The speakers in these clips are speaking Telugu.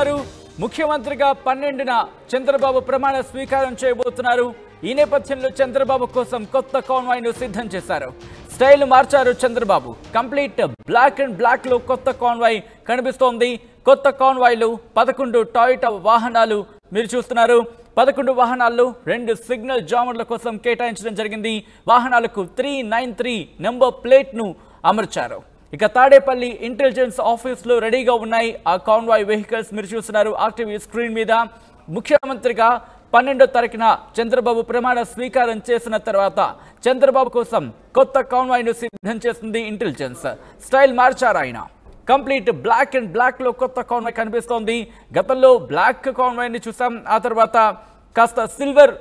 చూస్తున్నారు. ముఖ్యమంత్రిగా 12న చంద్రబాబు ప్రమాణ స్వీకారం చేయబోతున్నారు. ఈ నేపథ్యంలో చంద్రబాబు కోసం కొత్త కాన్వాయ్ను సిద్ధం చేశారు. స్టైల్ మార్చారు Chandrababu. Complete black and black లో కొత్త కాన్వాయ్ కనిపిస్తోంది. కొత్త కాన్వాయ్లు 11 టాయోటా వాహనాలు మీరు చూస్తున్నారు. 11 వాహనాల్లో 2 సిగ్నల్ జామర్ల కోసం కేటాయించడం జరిగింది. వాహనాలకు 393 నెంబర్ ప్లేట్ ను అమర్చారు. ఇక తాడేపల్లి ఇంటెలిజెన్స్ ఆఫీస్ లో రెడీగా ఉన్నాయి ఆ కాన్వాయ్ వెహికల్స్ మీరు చూస్తున్నారు ఆర్టీవీ స్క్రీన్ మీద. ముఖ్యమంత్రిగా 12వ తారీఖున చంద్రబాబు ప్రమాణ స్వీకారం చేసిన తర్వాత చంద్రబాబు కోసం కొత్త కాన్వాయ్ ను సిద్ధం చేసింది ఇంటెలిజెన్స్. స్టైల్ మార్చారు ఆయన. కంప్లీట్ బ్లాక్ అండ్ బ్లాక్ లో కొత్త కాన్వాయ్ కనిపిస్తోంది. గతంలో బ్లాక్ కాన్వాయ్ ని చూసాం, ఆ తర్వాత కాస్త సిల్వర్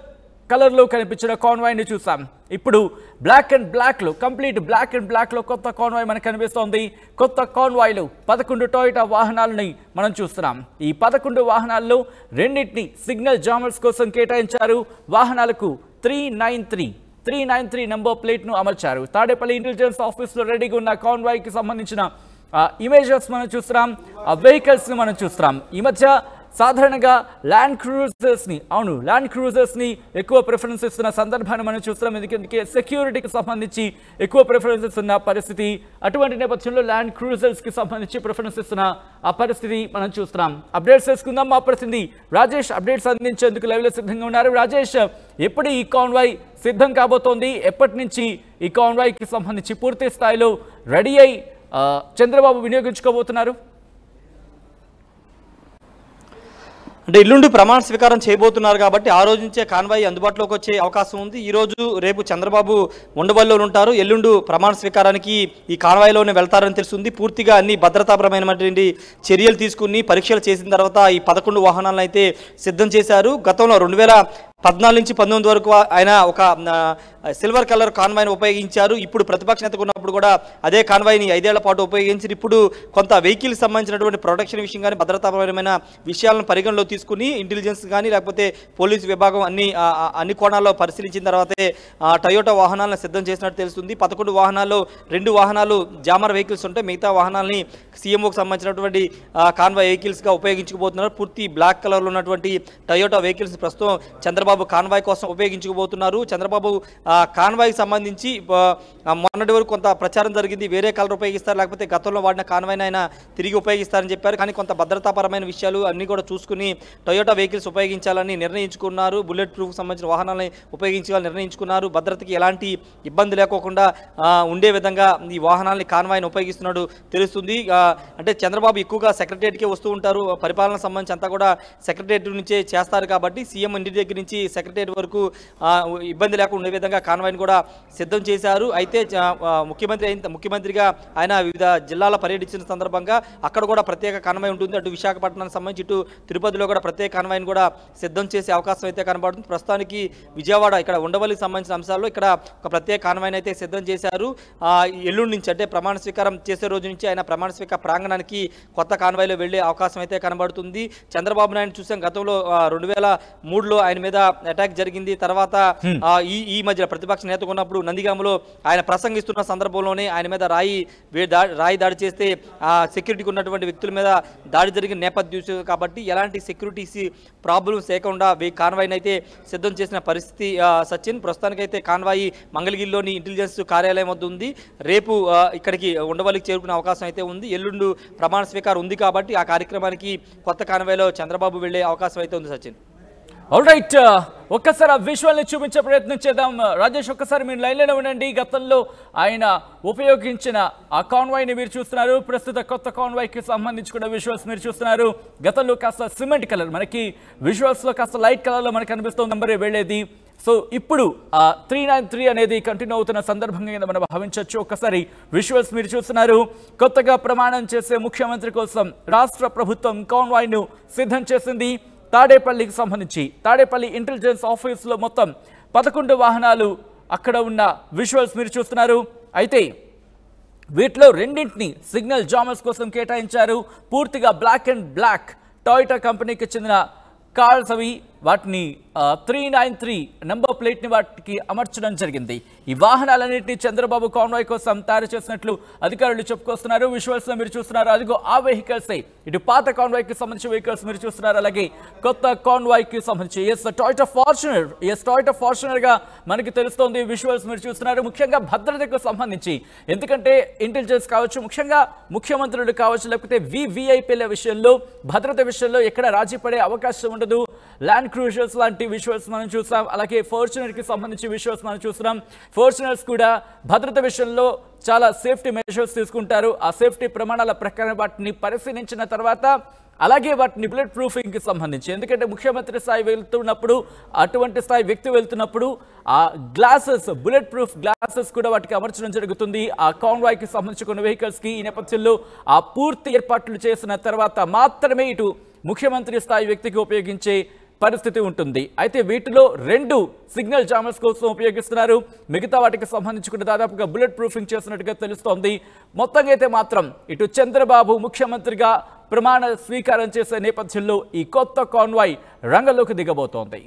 కలర్ లో కనిపించిన కాన్వాయ్ ని చూసాం. ఇప్పుడు బ్లాక్ అండ్ బ్లాక్ లో కంప్లీట్ బ్లాక్ అండ్ బ్లాక్ లో కొత్త కాన్వాయ్ మనకు కనిపిస్తోంది. కొత్త కాన్వాయ్లు 11 టొయోటా వాహనాలని మనం చూస్తున్నాం. ఈ 11 వాహనాల్లో 2 సిగ్నల్ జామర్స్ కోసం కేటాయించారు. వాహనాలకు 393 నెంబర్ ప్లేట్ ను అమర్చారు. తాడేపల్లి ఇంటెలిజెన్స్ ఆఫీస్ లో రెడీగా ఉన్న కాన్వాయ్ కి సంబంధించిన ఇమేజెస్ మనం చూస్తున్నాం, ఆ వెహికల్స్ ని మనం చూస్తున్నాం. ఈ మధ్య సాధారణంగా ల్యాండ్ క్రూజర్స్ ని ఎక్కువ ప్రిఫరెన్స్ ఇస్తున్న సందర్భాన్ని మనం చూస్తున్నాం. ఎందుకంటే సెక్యూరిటీకి సంబంధించి ఎక్కువ ప్రిఫరెన్సెస్ ఉన్న పరిస్థితి. అటువంటి నేపథ్యంలో ల్యాండ్ క్రూజర్స్ కి సంబంధించి ప్రిఫరెన్స్ ఇస్తున్న ఆ పరిస్థితి మనం చూస్తున్నాం. అప్డేట్స్ చేసుకుందాం. మా ప్రతినిధి రాజేష్ అప్డేట్స్ అందించేందుకు లైవ్ లో సిద్ధంగా ఉన్నారు. రాజేష్, ఎప్పుడు ఈ కాన్వాయ్ సిద్ధం కాబోతోంది? ఎప్పటి నుంచి ఈ కాన్వాయ్ కి సంబంధించి పూర్తి స్థాయిలో రెడీ అయి చంద్రబాబు వినియోగించుకోబోతున్నారు? అంటే ఎల్లుండి ప్రమాణ స్వీకారం చేయబోతున్నారు కాబట్టి ఆ రోజు నుంచే కాన్వాయ్ అందుబాటులోకి వచ్చే అవకాశం ఉంది. ఈ రోజు రేపు చంద్రబాబు ఉండవల్లిలో ఉంటారు. ఎల్లుండి ప్రమాణ స్వీకారానికి ఈ కాన్వాయ్లోనే వెళ్తారని తెలుస్తుంది. పూర్తిగా అన్ని భద్రతాపరమైనటువంటి చర్యలు తీసుకుని పరీక్షలు చేసిన తర్వాత ఈ 11 వాహనాలను అయితే సిద్ధం చేశారు. గతంలో 2014 నుంచి 19 వరకు ఆయన ఒక సిల్వర్ కలర్ కాన్వాయ్ని ఉపయోగించారు. ఇప్పుడు ప్రతిపక్ష నేతకు ఉన్నప్పుడు కూడా అదే కాన్వాయ్ని 5 ఏళ్ల పాటు ఉపయోగించారు. ఇప్పుడు కొంత వెహికల్కి సంబంధించినటువంటి ప్రొటెక్షన్ విషయం కానీ భద్రతాపరమైన విషయాలను పరిగణలో తీసుకుని ఇంటెలిజెన్స్ కానీ లేకపోతే పోలీసు విభాగం అన్ని కోణాల్లో పరిశీలించిన తర్వాతే టొయోటా వాహనాలను సిద్ధం చేసినట్టు తెలుస్తుంది. 11 వాహనాల్లో 2 వాహనాలు జామర్ వెహికల్స్ ఉంటాయి. మిగతా వాహనాలని సీఎంఓకి సంబంధించినటువంటి కాన్వాయ్ వెహికల్స్గా ఉపయోగించుకోబోతున్నారు. పూర్తి బ్లాక్ కలర్లో ఉన్నటువంటి టొయోటా వెహికల్స్ ప్రస్తుతం చంద్రబాబు కాన్వాయ్ కోసం ఉపయోగించుకోబోతున్నారు. చంద్రబాబు కాన్వాయ్కి సంబంధించి మొన్నటి వరకు కొంత ప్రచారం జరిగింది. వేరే కలర్ ఉపయోగిస్తారు, లేకపోతే గతంలో వాడిన కాన్వాయ్ని ఆయన తిరిగి ఉపయోగిస్తారని చెప్పారు. కానీ కొంత భద్రతాపరమైన విషయాలు అన్నీ కూడా చూసుకుని టొయోటా వెహికల్స్ ఉపయోగించాలని నిర్ణయించుకున్నారు. బుల్లెట్ ప్రూఫ్ సంబంధించిన వాహనాలను ఉపయోగించాలని నిర్ణయించుకున్నారు. భద్రతకి ఎలాంటి ఇబ్బంది లేకోకుండా ఉండే విధంగా ఈ వాహనాలని కాన్వాయ్ని ఉపయోగిస్తున్నాడు తెలుస్తుంది. అంటే చంద్రబాబు ఎక్కువగా సెక్రటరియట్కే వస్తూ ఉంటారు. పరిపాలన సంబంధించి అంతా కూడా సెక్రటరియట్ నుంచే చేస్తారు కాబట్టి సీఎం ఇంటి దగ్గర నుంచి సెక్రటరియట్ వరకు ఇబ్బంది లేకుండా ఉండే విధంగా కాన్వాయ్ని కూడా సిద్ధం చేశారు. అయితే ముఖ్యమంత్రిగా ఆయన వివిధ జిల్లాల పర్యటించిన సందర్భంగా అక్కడ కూడా ప్రత్యేక కాన్వాయ్ ఉంటుంది. అటు విశాఖపట్నానికి సంబంధించి ఇటు తిరుపతిలో కూడా ప్రత్యేక కాన్వాయ్ని కూడా సిద్ధం చేసే అవకాశం అయితే కనబడుతుంది. ప్రస్తుతానికి విజయవాడ ఇక్కడ ఉండవల్లికి సంబంధించిన అంశాల్లో ఇక్కడ ఒక ప్రత్యేక కాన్వాయ్ని అయితే సిద్ధం చేశారు. ఎల్లుండి నుంచి అంటే ప్రమాణ స్వీకారం చేసే రోజు నుంచి ఆయన ప్రమాణ స్వీకార ప్రాంగణానికి కొత్త కాన్వాయ్లో వెళ్లే అవకాశం అయితే కనబడుతుంది. చంద్రబాబు నాయుడు చూసాం గతంలో 2003లో ఆయన మీద అటాక్ జరిగింది. తర్వాత ఈ మధ్య ప్రతిపక్ష నేతగా ఉన్నప్పుడు నందిగామలో ఆయన ప్రసంగిస్తున్న సందర్భంలోనే ఆయన మీద రాయి దాడి చేస్తే సెక్యూరిటీకి ఉన్నటువంటి వ్యక్తుల మీద దాడి జరిగిన నేపథ్యం కాబట్టి ఎలాంటి సెక్యూరిటీస్ ప్రాబ్లమ్స్ లేకుండా కాన్వాయ్ని అయితే సిద్ధం చేసిన పరిస్థితి. సచిన్, ప్రస్తుతానికైతే కాన్వాయ్ మంగళగిరిలోని ఇంటెలిజెన్స్ కార్యాలయం వద్ద ఉంది. రేపు ఇక్కడికి ఉండవల్లికి చేరుకునే అవకాశం అయితే ఉంది. ఎల్లుండి ప్రమాణ స్వీకారం ఉంది కాబట్టి ఆ కార్యక్రమానికి కొత్త కాన్వాయ్లో చంద్రబాబు వెళ్లే అవకాశం అయితే ఉంది. సచిన్, ఆల్ రైట్, ఒక్కసారి ఆ విజువల్ని చూపించే ప్రయత్నం చేద్దాం. రాజేష్, ఒక్కసారి మీరు లైన్లోనే ఉండండి. గతంలో ఆయన ఉపయోగించిన ఆ కాన్వాయ్ని మీరు చూస్తున్నారు. ప్రస్తుత కొత్త కాన్వాయ్కి సంబంధించి కూడా విజువల్స్ మీరు చూస్తున్నారు. గతంలో కాస్త సిమెంట్ కలర్, మనకి విజువల్స్లో కాస్త లైట్ కలర్లో మనకు కనిపిస్తుంది నెంబరే వెళ్ళేది. సో ఇప్పుడు 393 అనేది కంటిన్యూ అవుతున్న సందర్భంగా మనం భావించవచ్చు. ఒక్కసారి విజువల్స్ మీరు చూస్తున్నారు. కొత్తగా ప్రమాణం చేసే ముఖ్యమంత్రి కోసం రాష్ట్ర ప్రభుత్వం కాన్వాయ్ను సిద్ధం చేసింది. తాడేపల్లికి సంబంధించి తాడేపల్లి ఇంటెలిజెన్స్ ఆఫీస్లో మొత్తం 11 వాహనాలు అక్కడ ఉన్న విజువల్స్ మీరు చూస్తున్నారు. అయితే వీటిలో 2 సిగ్నల్ జామర్స్ కోసం కేటాయించారు. పూర్తిగా బ్లాక్ అండ్ బ్లాక్ టొయోటా కంపెనీకి చెందిన కార్స్ అవి వాటిని 393 నంబర్ ప్లేట్ని వాటికి అమర్చడం జరిగింది. ఈ వాహనాలన్నింటినీ చంద్రబాబు కాన్వాయ్ కోసం తయారు చేసినట్లు అధికారులు చెప్పుకొస్తున్నారు. విజువల్స్ లో మీరు చూస్తున్నారు, అదిగో ఆ వెహికల్స్. ఇటు పాత కాన్వాయ్ కి సంబంధించిన వెహికల్స్ మీరు చూస్తున్నారు, అలాగే కొత్త కాన్వాయ్ కి సంబంధించి టొయోటా ఫార్చునర్ గా మనకి తెలుస్తోంది. విజువల్స్ మీరు చూస్తున్నారు, ముఖ్యంగా భద్రతకు సంబంధించి. ఎందుకంటే ఇంటెలిజెన్స్ కావచ్చు, ముఖ్యంగా ముఖ్యమంత్రులు కావచ్చు, లేకపోతే వివిఐపీల విషయంలో భద్రత విషయంలో ఎక్కడ రాజీ పడే అవకాశం ఉండదు. ల్యాండ్ క్రూజర్స్ లాంటి విజువల్స్ మనం చూసాం, అలాగే ఫార్చునర్ కి సంబంధించి విజువల్స్ మనం చూస్తున్నాం. ఫార్చునర్స్ కూడా భద్రత విషయంలో చాలా సేఫ్టీ మెజర్స్ తీసుకుంటారు. ఆ సేఫ్టీ ప్రమాణాల ప్రకారం వాటిని పరిశీలించిన తర్వాత అలాగే వాటిని బుల్లెట్ ప్రూఫింగ్ కి సంబంధించి, ఎందుకంటే ముఖ్యమంత్రి స్థాయి వెళ్తున్నప్పుడు, అటువంటి స్థాయి వ్యక్తి వెళ్తున్నప్పుడు ఆ గ్లాసెస్, బుల్లెట్ ప్రూఫ్ గ్లాసెస్ కూడా వాటికి అమర్చడం జరుగుతుంది. ఆ కాన్వాయ్ కి సంబంధించి కొన్ని వెహికల్స్ కి ఈ నేపథ్యంలో ఆ పూర్తి ఏర్పాట్లు చేసిన తర్వాత మాత్రమే ఇటు ముఖ్యమంత్రి స్థాయి వ్యక్తికి ఉపయోగించే పరిస్థితి ఉంటుంది. అయితే వీటిలో 2 సిగ్నల్ జామర్స్ కోసం ఉపయోగిస్తున్నారు. మిగతా వాటికి సంబంధించి కూడా దాదాపుగా బుల్లెట్ ప్రూఫింగ్ చేసినట్టుగా తెలుస్తోంది. మొత్తంగా అయితే మాత్రం ఇటు చంద్రబాబు ముఖ్యమంత్రిగా ప్రమాణ స్వీకారం చేసే నేపథ్యంలో ఈ కొత్త కాన్వాయ్ రంగంలోకి దిగబోతోంది.